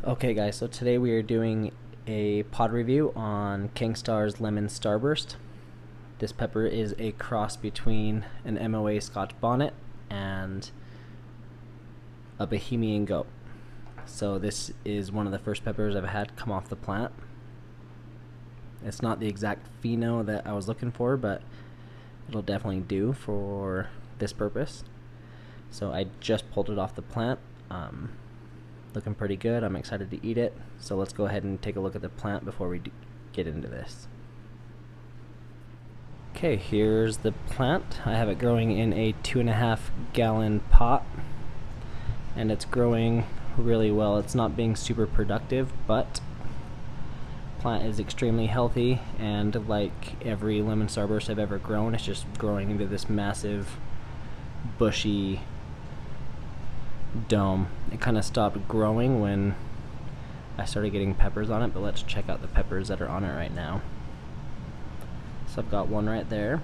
Okay guys, so today we are doing a pod review on Khang Starrs Lemon Starburst. This pepper is a cross between an MOA Scotch Bonnet and a Bahamian Goat. So this is one of the first peppers I've had come off the plant. It's not the exact pheno that I was looking for, but it'll definitely do for this purpose. So I just pulled it off the plant. Looking pretty good. I'm excited to eat it. So let's go ahead and take a look at the plant before we get into this. Okay, here's the plant. I have it growing in a 2.5 gallon pot, and it's growing really well. It's not being super productive, but plant is extremely healthy, and like every lemon starburst I've ever grown, it's just growing into this massive bushy dome. It kind of stopped growing when I started getting peppers on it, but let's check out the peppers that are on it right now. So I've got one right there.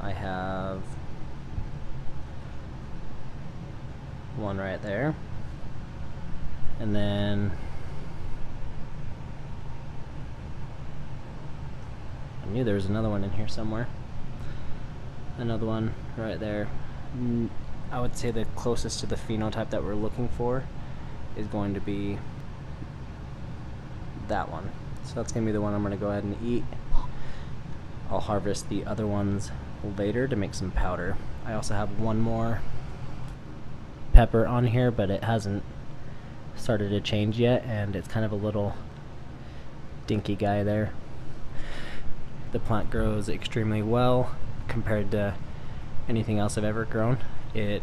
I have one right there, and then I knew there was another one in here somewhere. Another one right there. I would say the closest to the phenotype that we're looking for is going to be that one. So that's going to be the one I'm going to go ahead and eat. I'll harvest the other ones later to make some powder. I also have one more pepper on here, but it hasn't started to change yet, and it's kind of a little dinky guy there. The plant grows extremely well compared to anything else I've ever grown. It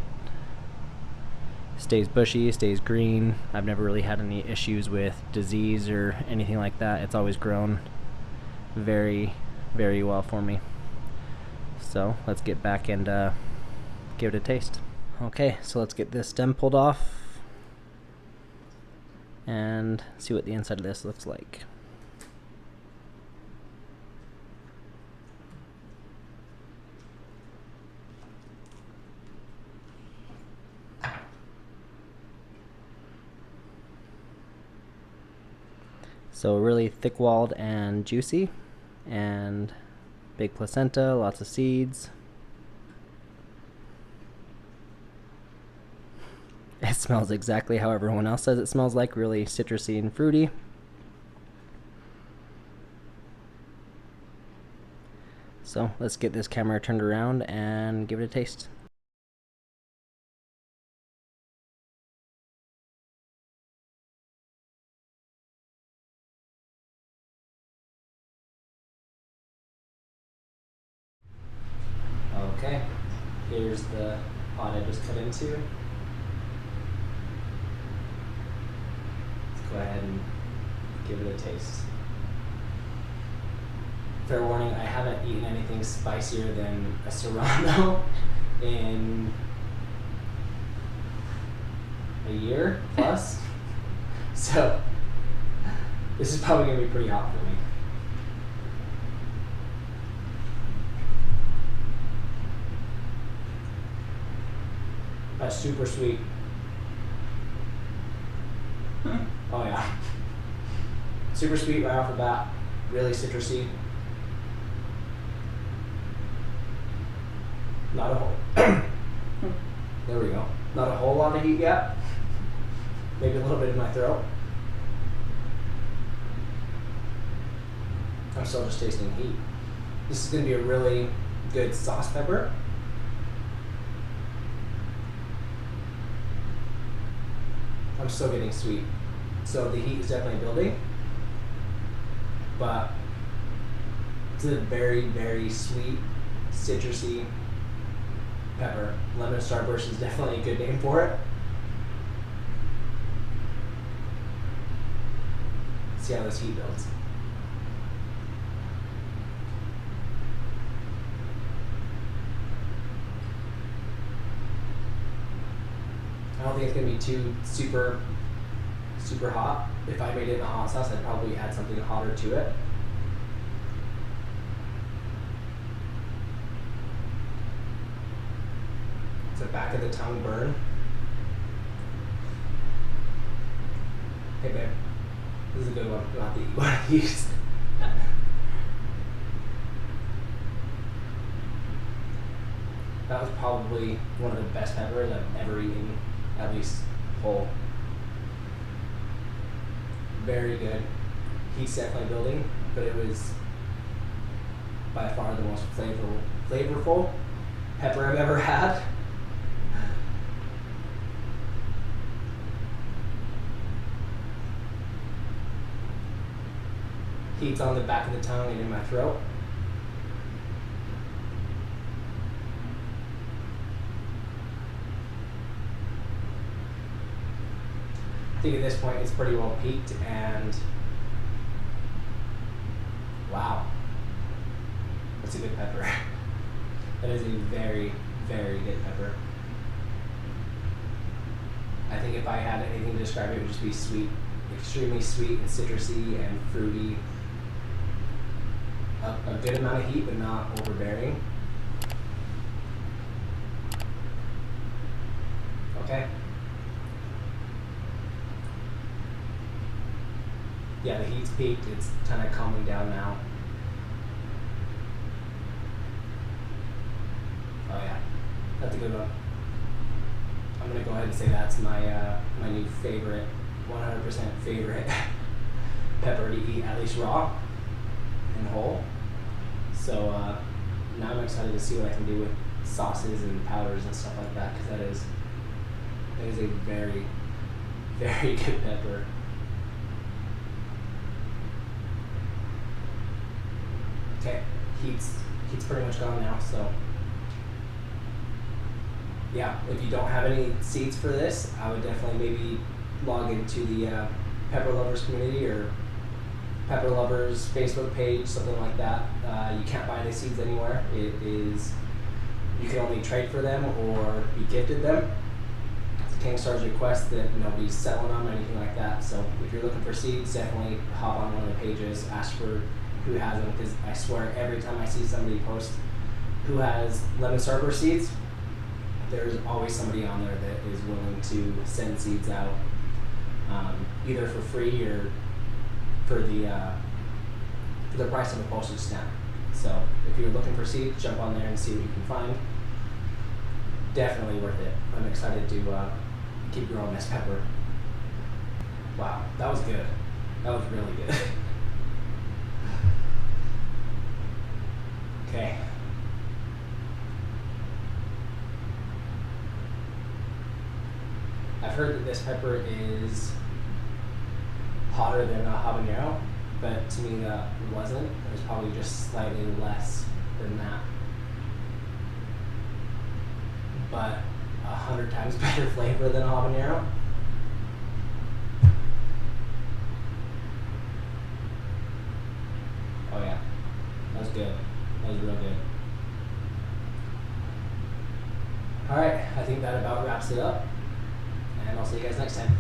stays bushy, stays green. I've never really had any issues with disease or anything like that. It's always grown very, very well for me. So let's get back and give it a taste. Okay, so let's get this stem pulled off and see what the inside of this looks like. So really thick-walled and juicy, and big placenta, lots of seeds. It smells exactly how everyone else says it smells like, really citrusy and fruity. So let's get this camera turned around and give it a taste. Okay, here's the pot I just cut into. Let's go ahead and give it a taste. Fair warning, I haven't eaten anything spicier than a Serrano in a year plus. So this is probably going to be pretty hot for me. That's super sweet. Oh yeah. Super sweet right off the bat. Really citrusy. Not a whole. There we go. Not a whole lot of heat yet. Maybe a little bit in my throat. I'm still just tasting heat. This is going to be a really good sauce pepper. I'm still getting sweet. So the heat is definitely building, but it's a very, very sweet, citrusy pepper. Lemon Starburst is definitely a good name for it. Let's see how this heat builds. I don't think it's going to be too super hot. If I made it in a hot sauce, I'd probably add something hotter to it. It's a back of the tongue burn. Hey babe, this is a good one. Not that you want to use. That was probably one of the best peppers I've ever eaten, at least whole. Very good. Heat's definitely building, but it was by far the most flavorful pepper I've ever had. Heat's on the back of the tongue and in my throat. I think at this point it's pretty well peaked, and wow, that's a good pepper. That is a very, very good pepper. I think if I had anything to describe it, it would just be sweet, extremely sweet and citrusy and fruity. A good amount of heat, but not overbearing. Okay. Yeah, the heat's peaked. It's kind of calming down now. Oh yeah, that's a good one. I'm gonna go ahead and say that's my my new favorite, 100% favorite pepper to eat, at least raw and whole. So now I'm excited to see what I can do with sauces and powders and stuff like that, because that is a very, very good pepper. Okay, heat's pretty much gone now, so yeah, if you don't have any seeds for this, I would definitely maybe log into the Pepper Lovers community or Pepper Lovers Facebook page, something like that. You can't buy any seeds anywhere. It is, you can only trade for them or be gifted them. It's a Khang Starrs request that nobody's selling them or anything like that. So if you're looking for seeds, definitely hop on one of the pages, ask for who has them, because I swear every time I see somebody post who has lemon starburst seeds, there's always somebody on there that is willing to send seeds out, either for free or for the price of a postage stamp. So if you're looking for seeds, jump on there and see what you can find. Definitely worth it. I'm excited to keep growing this pepper. Wow, that was good. That was really good. Okay. I've heard that this pepper is hotter than a habanero, but to me that wasn't. It was probably just slightly less than that. But 100 times better flavor than a habanero. Oh yeah, that was good. That was real good. Alright, I think that about wraps it up, and I'll see you guys next time.